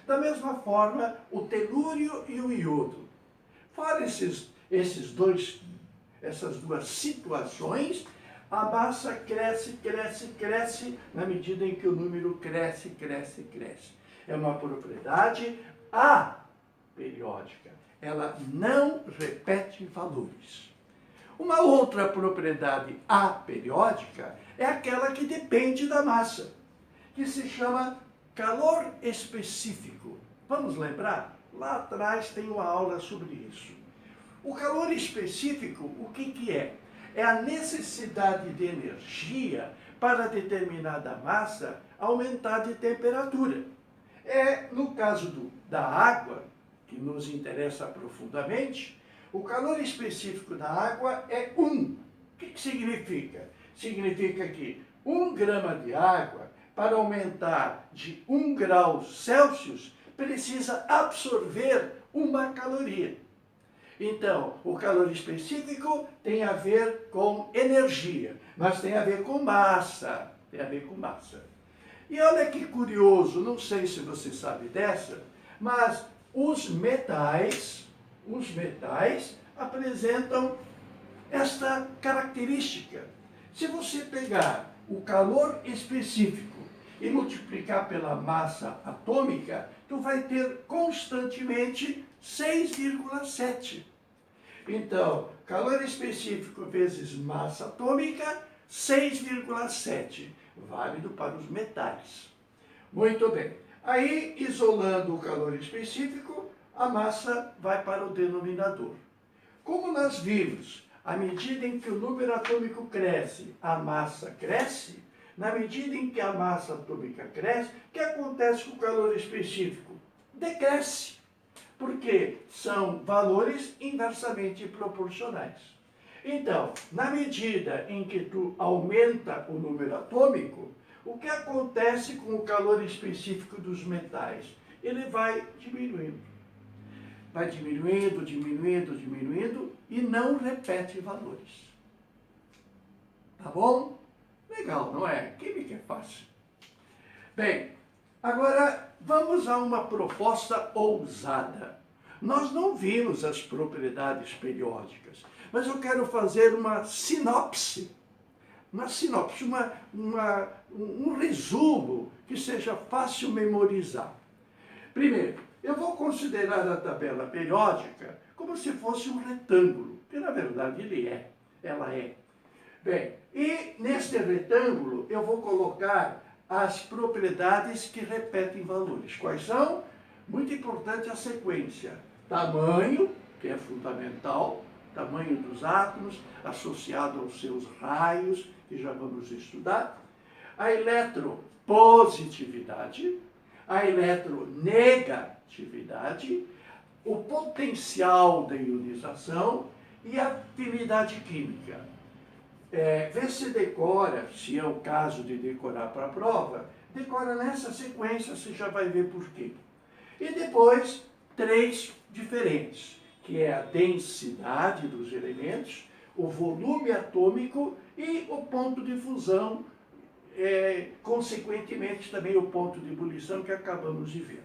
Da mesma forma, o telúrio e o iodo. Fora essas duas situações, a massa cresce, cresce, cresce, na medida em que o número cresce, cresce, cresce. É uma propriedade aperiódica. Ela não repete valores. Uma outra propriedade aperiódica é aquela que depende da massa, que se chama calor específico. Vamos lembrar? Lá atrás tem uma aula sobre isso. O calor específico, o que é? É a necessidade de energia para determinada massa aumentar de temperatura. No caso da água, que nos interessa profundamente, o calor específico da água é 1. O que significa? Significa que 1 grama de água, para aumentar de 1 grau Celsius, precisa absorver 1 caloria. Então, o calor específico tem a ver com energia, mas tem a ver com massa. Tem a ver com massa. E olha que curioso, não sei se você sabe dessa, mas os metais apresentam esta característica. Se você pegar o calor específico e multiplicar pela massa atômica, tu vai ter constantemente 6,7. Então, calor específico vezes massa atômica, 6,7. Válido para os metais. Muito bem. Aí, isolando o calor específico, a massa vai para o denominador. Como nós vimos, à medida em que o número atômico cresce, a massa cresce. Na medida em que a massa atômica cresce, o que acontece com o calor específico? Decresce, porque são valores inversamente proporcionais. Então, na medida em que tu aumenta o número atômico, o que acontece com o calor específico dos metais? Ele vai diminuindo. Vai diminuindo, diminuindo, diminuindo e não repete valores. Tá bom? Legal, não é? Química é fácil. Bem, agora vamos a uma proposta ousada. Nós não vimos as propriedades periódicas, mas eu quero fazer uma sinopse. Um resumo que seja fácil memorizar. Primeiro, eu vou considerar a tabela periódica como se fosse um retângulo, que na verdade ela é. Bem, e neste retângulo eu vou colocar as propriedades que repetem valores. Quais são? Muito importante a sequência. Tamanho, que é fundamental, tamanho dos átomos, associado aos seus raios, que já vamos estudar. A eletropositividade, a eletronegatividade, o potencial da ionização e a afinidade química. Vê se decora, se é o caso de decorar para a prova, decora nessa sequência, você já vai ver por quê. E depois, 3 diferentes, que é a densidade dos elementos, o volume atômico e o ponto de fusão, consequentemente também o ponto de ebulição que acabamos de ver.